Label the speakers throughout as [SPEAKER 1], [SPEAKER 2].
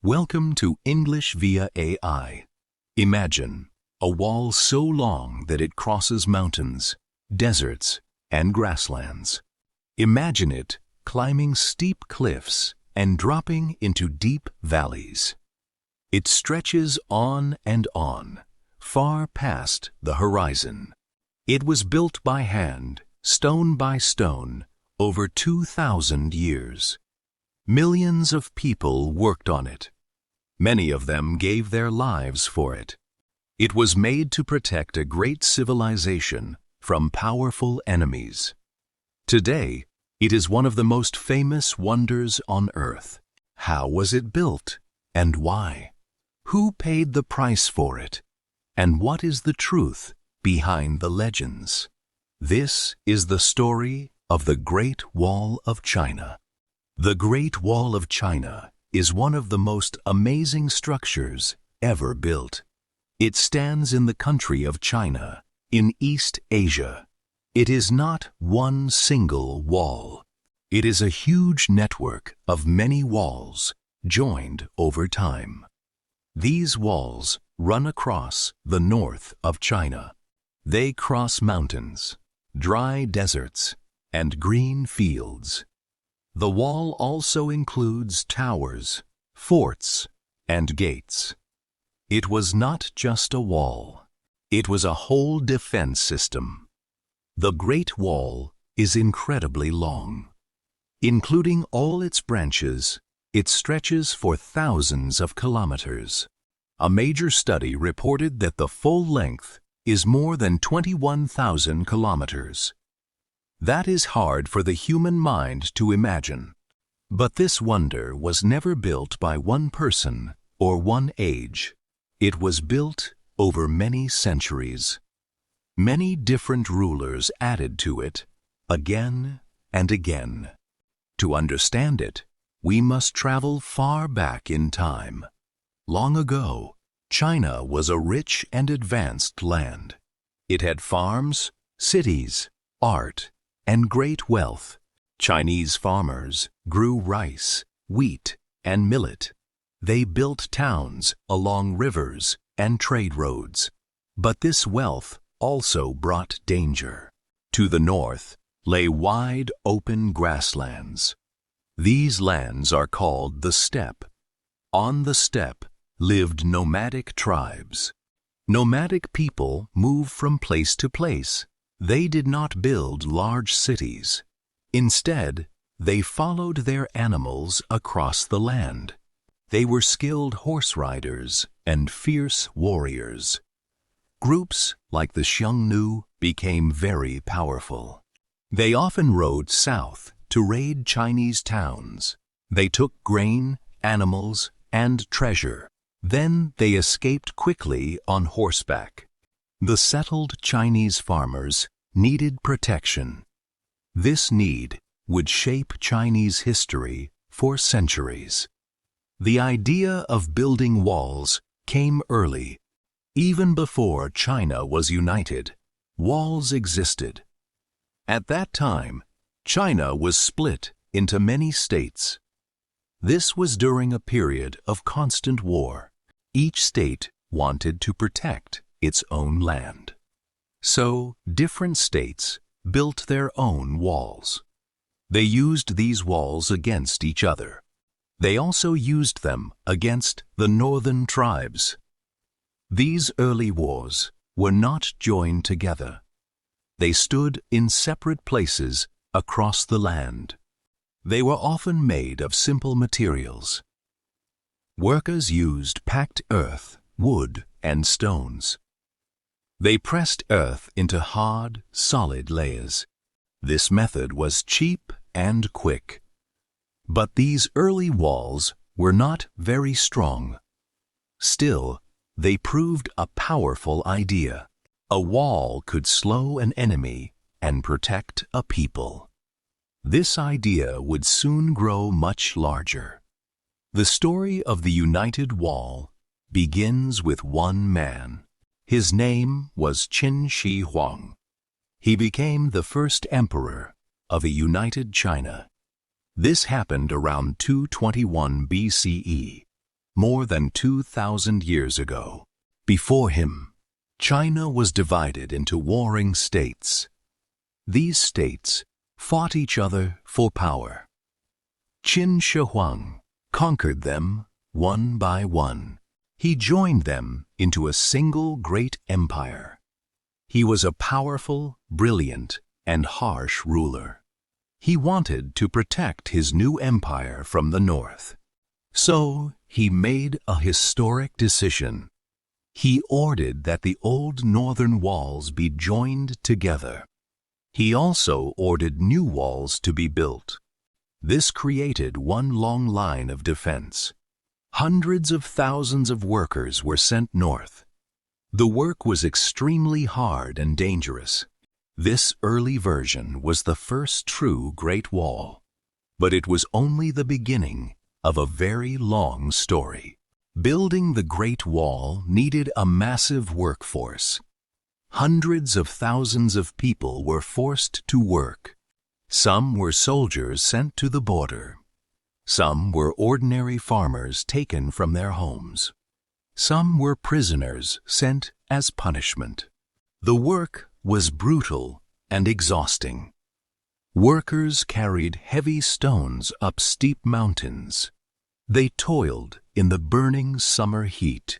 [SPEAKER 1] Welcome to English via AI. Imagine a wall so long that it crosses mountains, deserts, and grasslands. Imagine it climbing steep cliffs and dropping into deep valleys. It stretches on and on, far past the horizon. It was built by hand, stone by stone, over 2,000 years. Millions of people worked on it. Many of them gave their lives for it. It was made to protect a great civilization from powerful enemies. Today, it is one of the most famous wonders on Earth. How was it built, and why? Who paid the price for it? And what is the truth behind the legends? This is the story of the Great Wall of China. The Great Wall of China is one of the most amazing structures ever built. It stands in the country of China, in East Asia. It is not one single wall. It is a huge network of many walls joined over time. These walls run across the north of China. They cross mountains, dry deserts, and green fields. The wall also includes towers, forts, and gates. It was not just a wall. It was a whole defense system. The Great Wall is incredibly long. Including all its branches, it stretches for thousands of kilometers. A major study reported that the full length is more than 21,000 kilometers. That is hard for the human mind to imagine. But this wonder was never built by one person or one age. It was built over many centuries. Many different rulers added to it, again and again. To understand it, we must travel far back in time. Long ago, China was a rich and advanced land. It had farms, cities, art, and great wealth. Chinese farmers grew rice, wheat, and millet. They built towns along rivers and trade roads. But this wealth also brought danger. To the north lay wide open grasslands. These lands are called the steppe. On the steppe lived nomadic tribes. Nomadic people moved from place to place. They did not build large cities. Instead, they followed their animals across the land. They were skilled horse riders and fierce warriors. Groups like the Xiongnu became very powerful. They often rode south to raid Chinese towns. They took grain, animals, and treasure. Then they escaped quickly on horseback. The settled Chinese farmers needed protection. This need would shape Chinese history for centuries. The idea of building walls came early. Even before China was united, walls existed. At that time, China was split into many states. This was during a period of constant war. Each state wanted to protect its own land. So, different states built their own walls. They used these walls against each other. They also used them against the northern tribes. These early wars were not joined together. They stood in separate places across the land. They were often made of simple materials. Workers used packed earth, wood, and stones. They pressed earth into hard, solid layers. This method was cheap and quick. But these early walls were not very strong. Still, they proved a powerful idea. A wall could slow an enemy and protect a people. This idea would soon grow much larger. The story of the United Wall begins with one man. His name was Qin Shi Huang. He became the first emperor of a united China. This happened around 221 BCE. more than 2,000 years ago. Before him, China was divided into warring states. These states fought each other for power. Qin Shi Huang conquered them one by one. He joined them into a single great empire. He was a powerful, brilliant, and harsh ruler. He wanted to protect his new empire from the north. So he made a historic decision. He ordered that the old northern walls be joined together. He also ordered new walls to be built. This created one long line of defense. Hundreds of thousands of workers were sent north. The work was extremely hard and dangerous. This early version was the first true Great Wall, but it was only the beginning of a very long story. Building the Great Wall needed a massive workforce. Hundreds of thousands of people were forced to work. Some were soldiers sent to the border. Some were ordinary farmers taken from their homes. Some were prisoners sent as punishment. The work was brutal and exhausting. Workers carried heavy stones up steep mountains. They toiled in the burning summer heat.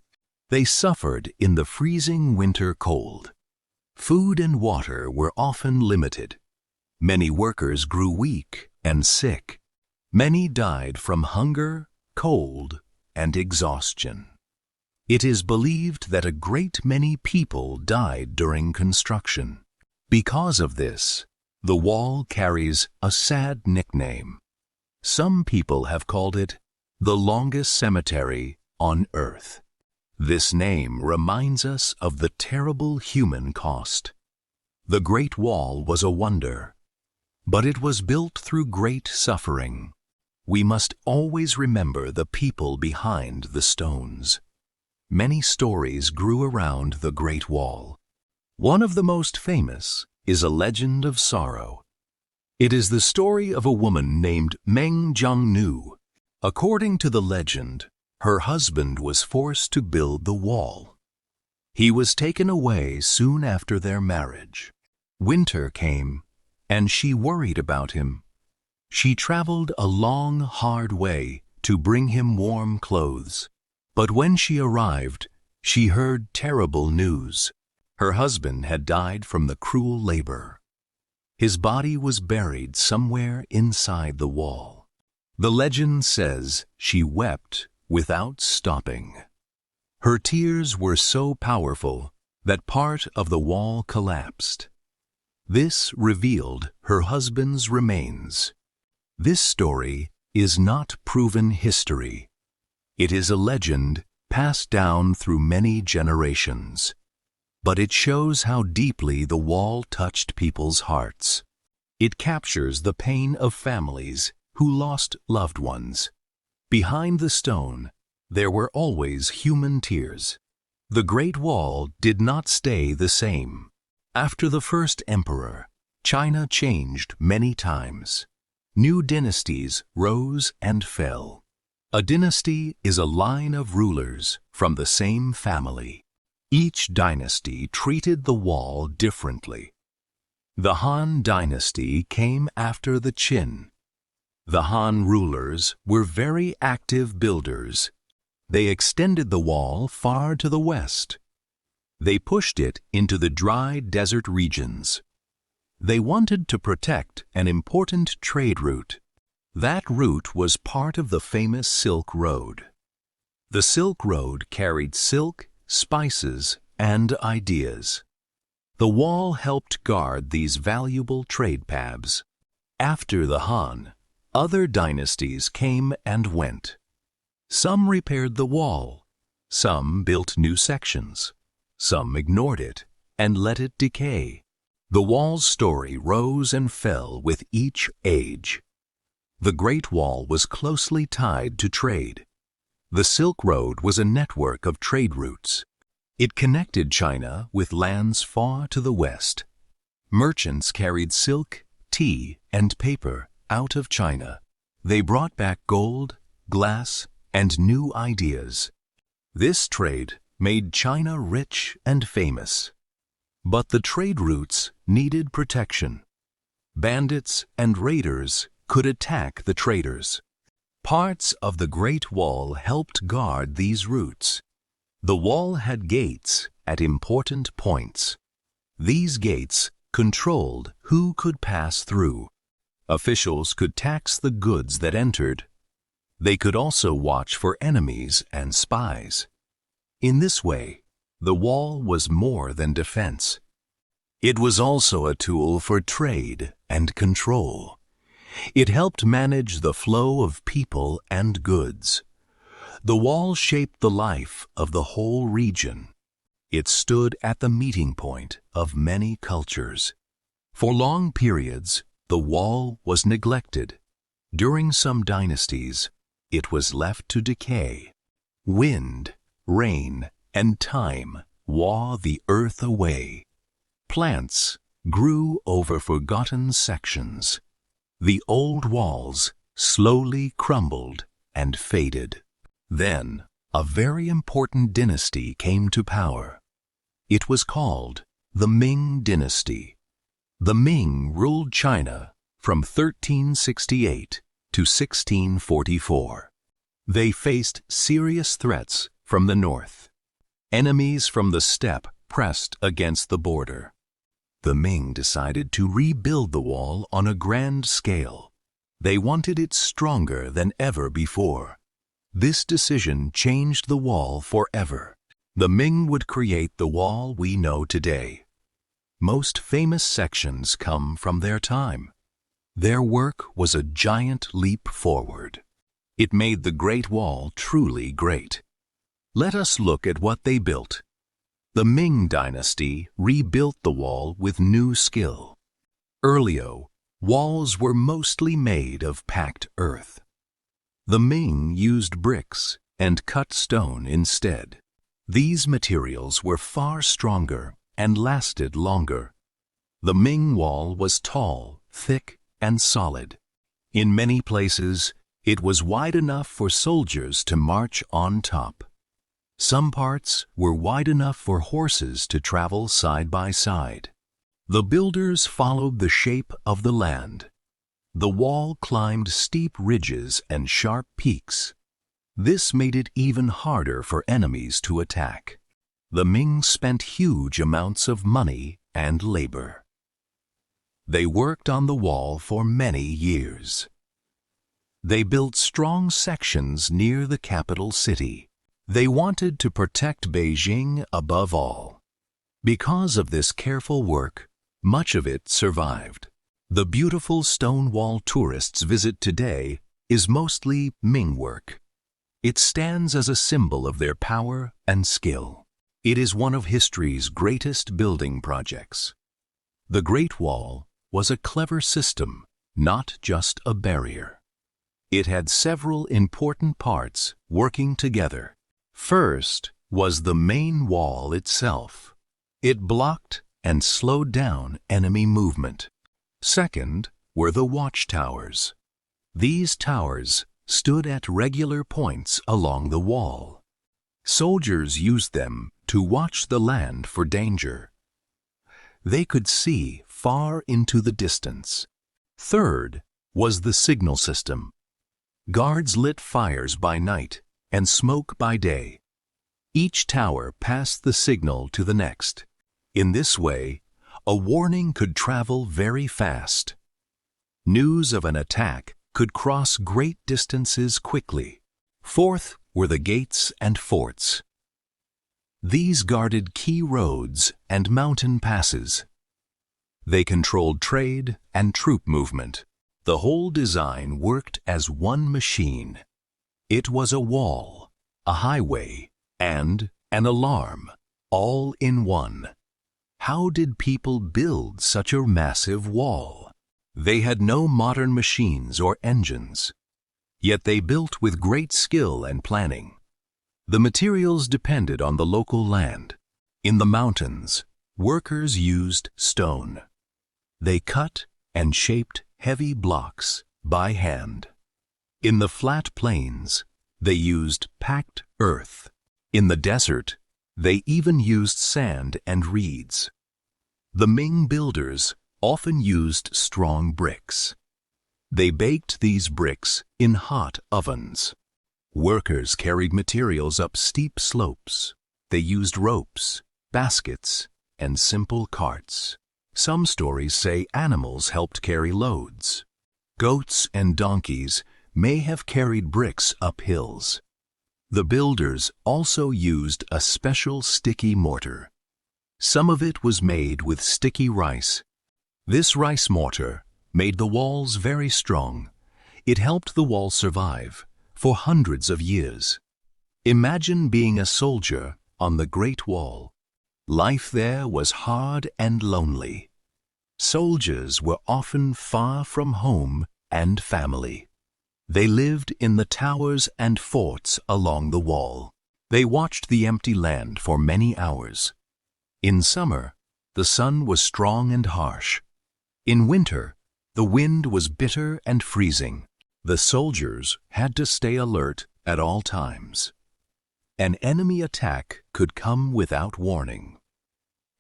[SPEAKER 1] They suffered in the freezing winter cold. Food and water were often limited. Many workers grew weak and sick. Many died from hunger, cold, and exhaustion. It is believed that a great many people died during construction. Because of this, the wall carries a sad nickname. Some people have called it the longest cemetery on earth. This name reminds us of the terrible human cost. The Great Wall was a wonder, but it was built through great suffering. We must always remember the people behind the stones. Many stories grew around the Great Wall. One of the most famous is a legend of sorrow. It is the story of a woman named Ming Dynasty. According to the legend, her husband was forced to build the wall. He was taken away soon after their marriage. Winter came, and she worried about him. She traveled a long, hard way to bring him warm clothes. But when she arrived, she heard terrible news. Her husband had died from the cruel labor. His body was buried somewhere inside the wall. The legend says she wept without stopping. Her tears were so powerful that part of the wall collapsed. This revealed her husband's remains. This story is not proven history. It is a legend passed down through many generations. But it shows how deeply the wall touched people's hearts. It captures the pain of families who lost loved ones. Behind the stone, there were always human tears. The Great Wall did not stay the same. After the first emperor, China changed many times. New dynasties rose and fell. A dynasty is a line of rulers from the same family. Each dynasty treated the wall differently. The Han Dynasty came after the Qin. The Han rulers were very active builders. They extended the wall far to the west. They pushed it into the dry desert regions. They wanted to protect an important trade route. That route was part of the famous Silk Road. The Silk Road carried silk, spices, and ideas. The wall helped guard these valuable trade paths. After the Han, other dynasties came and went. Some repaired the wall. Some built new sections. Some ignored it and let it decay. The wall's story rose and fell with each age. The Great Wall was closely tied to trade. The Silk Road was a network of trade routes. It connected China with lands far to the west. Merchants carried silk, tea, and paper out of China. They brought back gold, glass, and new ideas. This trade made China rich and famous. But the trade routes needed protection. Bandits and raiders could attack the traders. Parts of the Great Wall helped guard these routes. The wall had gates at important points. These gates controlled who could pass through. Officials could tax the goods that entered. They could also watch for enemies and spies. In this way, the wall was more than defense. It was also a tool for trade and control. It helped manage the flow of people and goods. The wall shaped the life of the whole region. It stood at the meeting point of many cultures. For long periods, the wall was neglected. During some dynasties, it was left to decay. Wind, rain, and time wore the earth away. Plants grew over forgotten sections. The old walls slowly crumbled and faded. Then, a very important dynasty came to power. It was called the Ming Dynasty. The Ming ruled China from 1368 to 1644. They faced serious threats from the north. Enemies from the steppe pressed against the border. The Ming decided to rebuild the wall on a grand scale. They wanted it stronger than ever before. This decision changed the wall forever. The Ming would create the wall we know today. Most famous sections come from their time. Their work was a giant leap forward. It made the Great Wall truly great. Let us look at what they built. The Ming Dynasty rebuilt the wall with new skill. Earlier, walls were mostly made of packed earth. The Ming used bricks and cut stone instead. These materials were far stronger and lasted longer. The Ming wall was tall, thick, and solid. In many places, it was wide enough for soldiers to march on top. Some parts were wide enough for horses to travel side by side. The builders followed the shape of the land. The wall climbed steep ridges and sharp peaks. This made it even harder for enemies to attack. The Ming spent huge amounts of money and labor. They worked on the wall for many years. They built strong sections near the capital city. They wanted to protect Beijing above all. Because of this careful work, much of it survived. The beautiful stone wall tourists visit today is mostly Ming work. It stands as a symbol of their power and skill. It is one of history's greatest building projects. The Great Wall was a clever system, not just a barrier. It had several important parts working together. First was the main wall itself. It blocked and slowed down enemy movement. Second were the watchtowers. These towers stood at regular points along the wall. Soldiers used them to watch the land for danger. They could see far into the distance. Third was the signal system. Guards lit fires by night and smoke by day. Each tower passed the signal to the next. In this way, a warning could travel very fast. News of an attack could cross great distances quickly. Fourth were the gates and forts. These guarded key roads and mountain passes. They controlled trade and troop movement. The whole design worked as one machine. It was a wall, a highway, and an alarm, all in one. How did people build such a massive wall? They had no modern machines or engines. Yet they built with great skill and planning. The materials depended on the local land. In the mountains, workers used stone. They cut and shaped heavy blocks by hand. In the flat plains, They used packed earth. In the desert, they even used sand and reeds. The Ming builders often used strong bricks. They baked these bricks in hot ovens. Workers carried materials up steep slopes. They used ropes, baskets, and simple carts. Some stories say animals helped carry loads. Goats and donkeys may have carried bricks up hills. The builders also used a special sticky mortar. Some of it was made with sticky rice. This rice mortar made the walls very strong. It helped the wall survive for hundreds of years. Imagine being a soldier on the Great Wall. Life there was hard and lonely. Soldiers were often far from home and family. They lived in the towers and forts along the wall. They watched the empty land for many hours. In summer, the sun was strong and harsh. In winter, the wind was bitter and freezing. The soldiers had to stay alert at all times. An enemy attack could come without warning.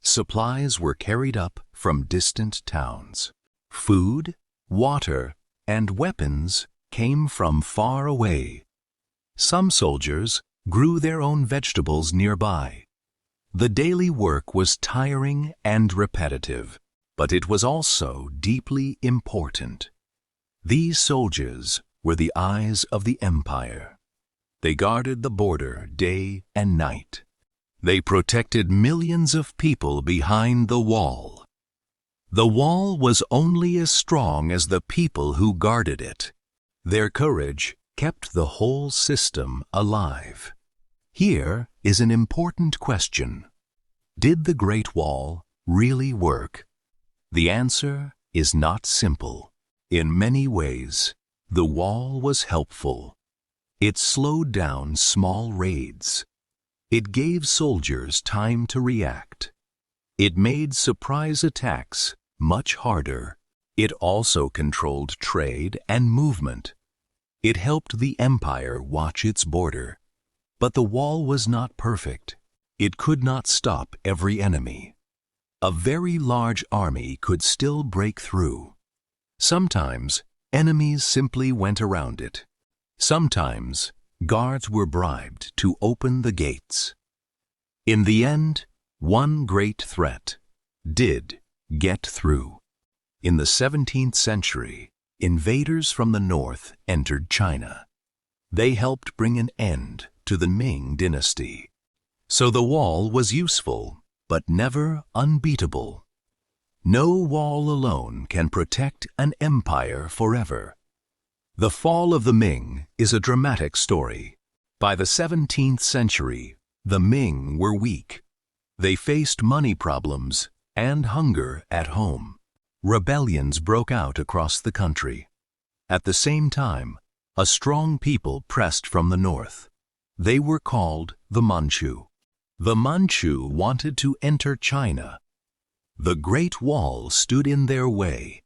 [SPEAKER 1] Supplies were carried up from distant towns. Food, water, and weapons came from far away. Some soldiers grew their own vegetables nearby. The daily work was tiring and repetitive, but it was also deeply important. These soldiers were the eyes of the empire. They guarded the border day and night. They protected millions of people behind the wall. The wall was only as strong as the people who guarded it. Their courage kept the whole system alive. Here is an important question. Did the Great Wall really work? The answer is not simple. In many ways, the wall was helpful. It slowed down small raids. It gave soldiers time to react. It made surprise attacks much harder. It also controlled trade and movement. It helped the empire watch its border. But the wall was not perfect. It could not stop every enemy. A very large army could still break through. Sometimes, enemies simply went around it. Sometimes, guards were bribed to open the gates. In the end, one great threat did get through. In the 17th century, invaders from the north entered China. They helped bring an end to the Ming Dynasty. So the wall was useful, but never unbeatable. No wall alone can protect an empire forever. The fall of the Ming is a dramatic story. By the 17th century, the Ming were weak. They faced money problems and hunger at home. Rebellions broke out across the country. At the same time, a strong people pressed from the north. They were called the Manchu. The Manchu wanted to enter China. The Great Wall stood in their way.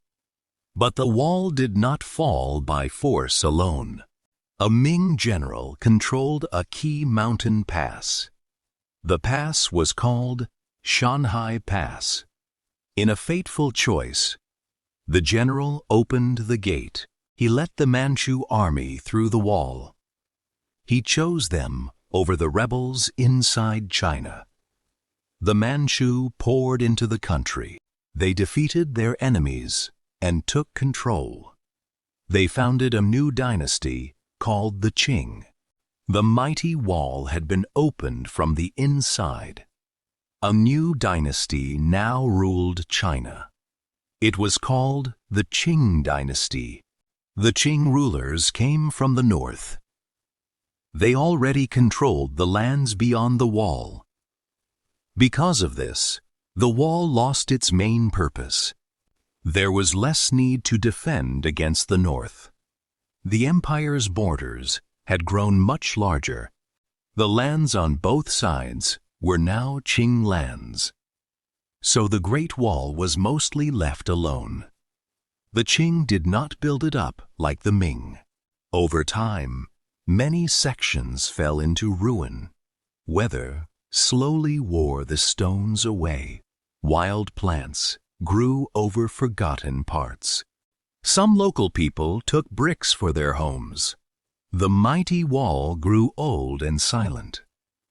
[SPEAKER 1] But the wall did not fall by force alone. A Ming general controlled a key mountain pass. The pass was called Shanhai Pass. In a fateful choice, the general opened the gate. He let the Manchu army through the wall. He chose them over the rebels inside China. The Manchu poured into the country. They defeated their enemies and took control. They founded a new dynasty called the Qing. The mighty wall had been opened from the inside. A new dynasty now ruled China. It was called the Qing Dynasty. The Qing rulers came from the north. They already controlled the lands beyond the wall. Because of this, the wall lost its main purpose. There was less need to defend against the north. The empire's borders had grown much larger. The lands on both sides were now Qing lands. So the Great Wall was mostly left alone. The Qing did not build it up like the Ming. Over time, Many sections fell into ruin. Weather slowly wore the stones away. Wild plants grew over forgotten parts. Some local people took bricks for their homes. The mighty wall grew old and silent.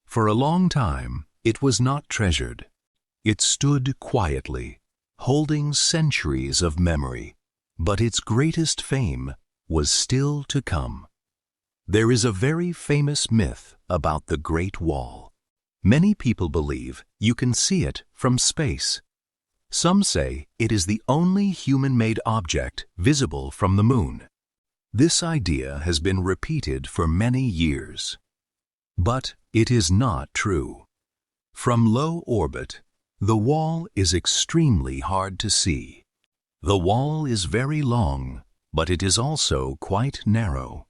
[SPEAKER 1] For a long time, it was not treasured. It stood quietly, holding centuries of memory. But its greatest fame was still to come. There is a very famous myth about the Great Wall. Many people believe you can see it from space. Some say it is the only human-made object visible from the moon. This idea has been repeated for many years. But it is not true. From low orbit, the wall is extremely hard to see. The wall is very long, but it is also quite narrow.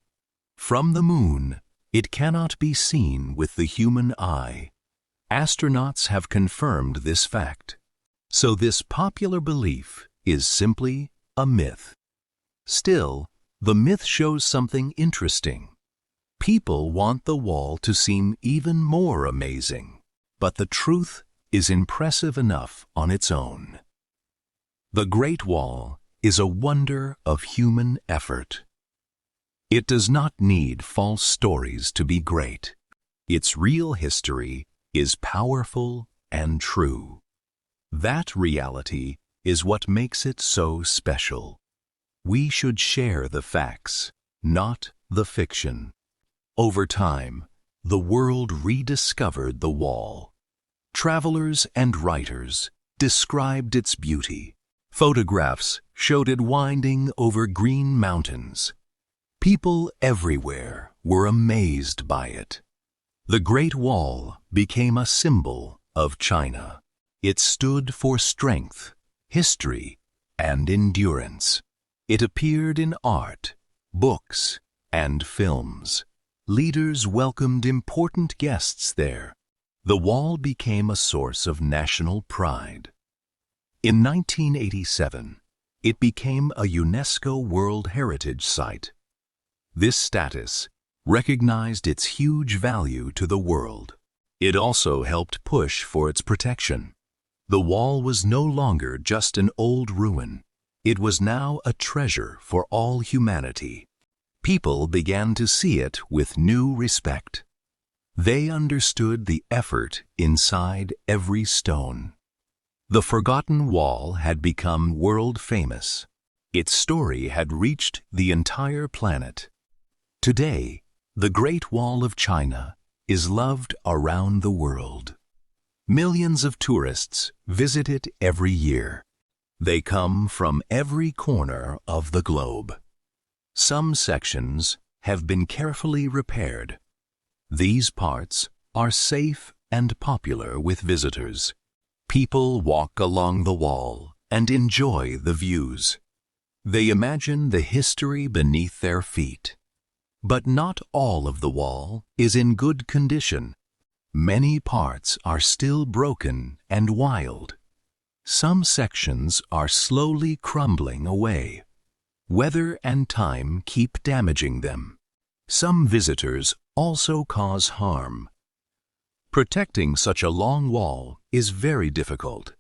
[SPEAKER 1] From the moon, it cannot be seen with the human eye. Astronauts have confirmed this fact. So this popular belief is simply a myth. Still, the myth shows something interesting. People want the wall to seem even more amazing, but the truth is impressive enough on its own. The Great Wall is a wonder of human effort. It does not need false stories to be great. Its real history is powerful and true. That reality is what makes it so special. We should share the facts, not the fiction. Over time, the world rediscovered the wall. Travelers and writers described its beauty. Photographs showed it winding over green mountains. People everywhere were amazed by it. The Great Wall became a symbol of China. It stood for strength, history, and endurance. It appeared in art, books, and films. Leaders welcomed important guests there. The wall became a source of national pride. In 1987, it became a UNESCO World Heritage Site. This status recognized its huge value to the world. It also helped push for its protection. The wall was no longer just an old ruin. It was now a treasure for all humanity. People began to see it with new respect. They understood the effort inside every stone. The forgotten wall had become world famous. Its story had reached the entire planet. Today, the Great Wall of China is loved around the world. Millions of tourists visit it every year. They come from every corner of the globe. Some sections have been carefully repaired. These parts are safe and popular with visitors. People walk along the wall and enjoy the views. They imagine the history beneath their feet. But not all of the wall is in good condition. Many parts are still broken and wild. Some sections are slowly crumbling away. Weather and time keep damaging them. Some visitors also cause harm. Protecting such a long wall is very difficult.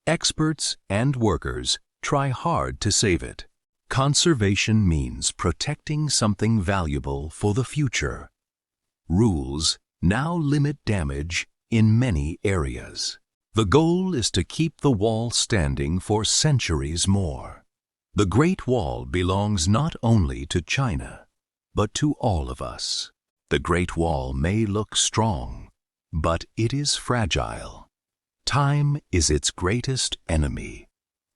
[SPEAKER 1] Experts and workers try hard to save it. Conservation means protecting something valuable for the future. Rules now limit damage in many areas. The goal is to keep the wall standing for centuries more. The Great Wall belongs not only to China, but to all of us. The Great Wall may look strong, but it is fragile. Time is its greatest enemy.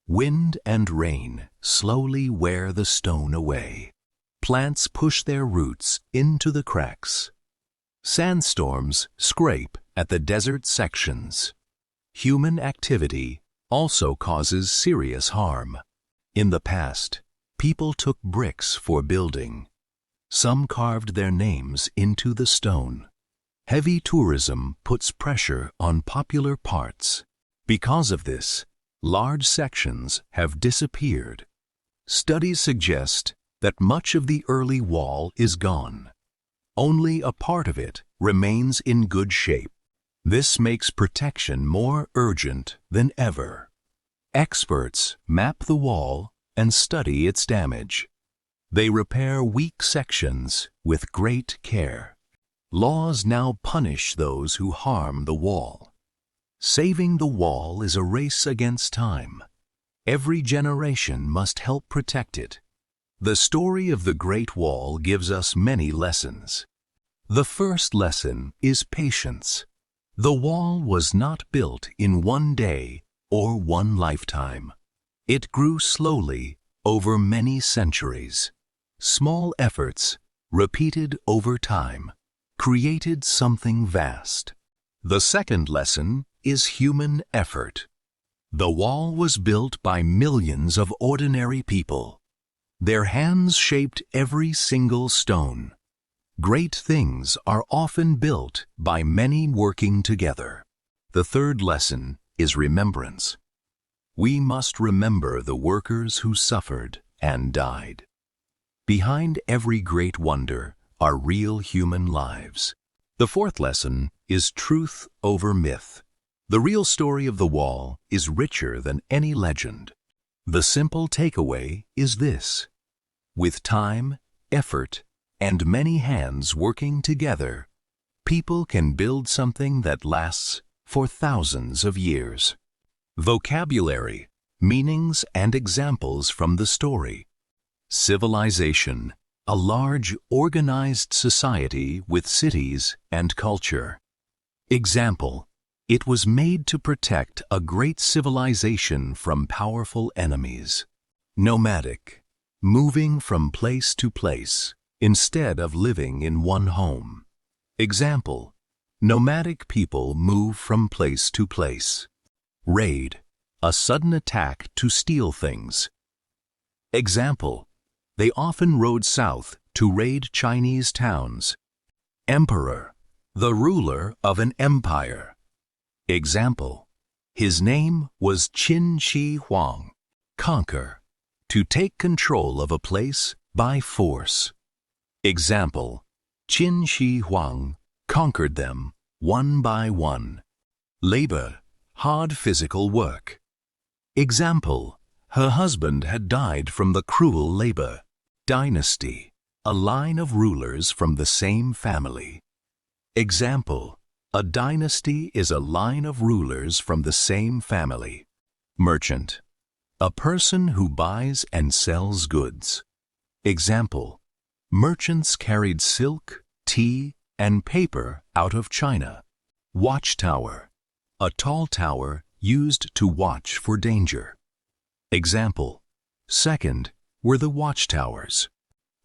[SPEAKER 1] Wind and rain slowly wear the stone away. Plants push their roots into the cracks. Sandstorms scrape at the desert sections. Human activity also causes serious harm. In the past, people took bricks for building. Some carved their names into the stone. Heavy tourism puts pressure on popular parts. Because of this, large sections have disappeared. Studies suggest that much of the early wall is gone. Only a part of it remains in good shape. This makes protection more urgent than ever. Experts map the wall and study its damage. They repair weak sections with great care. Laws now punish those who harm the wall. Saving the wall is a race against time. Every generation must help protect it. The story of the Great Wall gives us many lessons. The first lesson is patience. The wall was not built in one day or one lifetime. It grew slowly over many centuries. Small efforts, repeated over time, created something vast. The second lesson is human effort. The wall was built by millions of ordinary people. Their hands shaped every single stone. Great things are often built by many working together. The third lesson is remembrance. We must remember the workers who suffered and died. Behind every great wonder are real human lives. The fourth lesson is truth over myth. The real story of the wall is richer than any legend. The simple takeaway is this: with time, effort, and many hands working together, people can build something that lasts for thousands of years. Vocabulary, meanings and examples from the story. Civilization, a large organized society with cities and culture. Example, it was made to protect a great civilization from powerful enemies. Nomadic, moving from place to place instead of living in one home. Example, nomadic people move from place to place. Raid, a sudden attack to steal things. Example, they often rode south to raid Chinese towns. Emperor, the ruler of an empire. Example, his name was Qin Shi Huang. Conquer, to take control of a place by force. Example, Qin Shi Huang conquered them one by one. Labor, hard physical work. Example, her husband had died from the cruel labor. Dynasty, a line of rulers from the same family. Example, a dynasty is a line of rulers from the same family. Merchant, a person who buys and sells goods. Example, merchants carried silk, tea, and paper out of China. Watchtower, a tall tower used to watch for danger. Example, second were the watchtowers.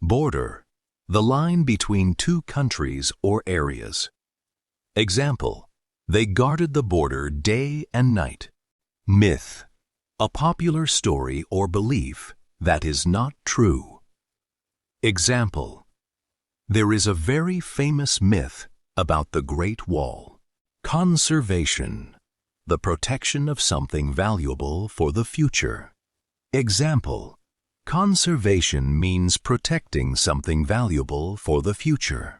[SPEAKER 1] Border, the line between two countries or areas. Example, they guarded the border day and night. Myth, a popular story or belief that is not true. Example, there is a very famous myth about the Great Wall. Conservation, the protection of something valuable for the future. Example, conservation means protecting something valuable for the future.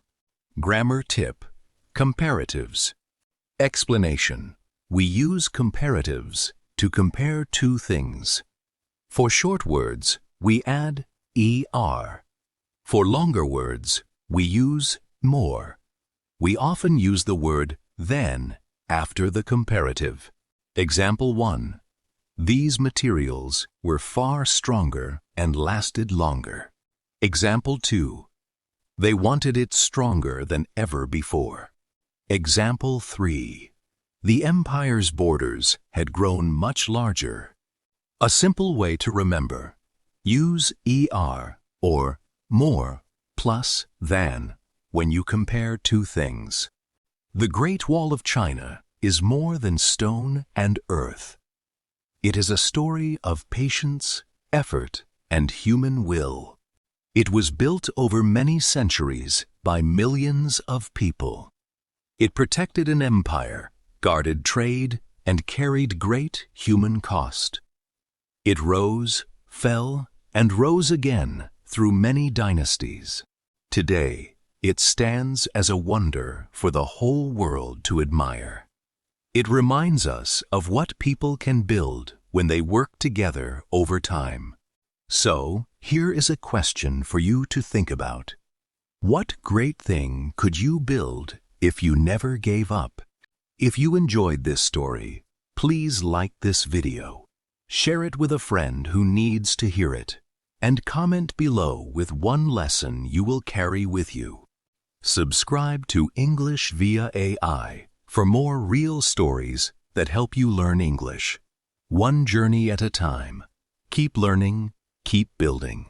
[SPEAKER 1] Grammar tip, comparatives. Explanation, we use comparatives to compare two things. For short words, we add er. For longer words, we use more. We often use the word than after the comparative. Example 1. These materials were far stronger and lasted longer. Example 2. They wanted it stronger than ever before. Example 3. The empire's borders had grown much larger. A simple way to remember: use er or more plus than when you compare two things. The Great Wall of China is more than stone and earth. It is a story of patience, effort, and human will. It was built over many centuries by millions of people. It protected an empire, guarded trade, and carried great human cost. It rose, fell, and rose again through many dynasties. Today, It stands as a wonder for the whole world to admire. It reminds us of what people can build when they work together over time. So, here is a question for you to think about. What great thing could you build if you never gave up? If you enjoyed this story, please like this video, share it with a friend who needs to hear it, and comment below with one lesson you will carry with you. Subscribe to English via AI for more real stories that help you learn English. One journey at a time. Keep learning, keep building.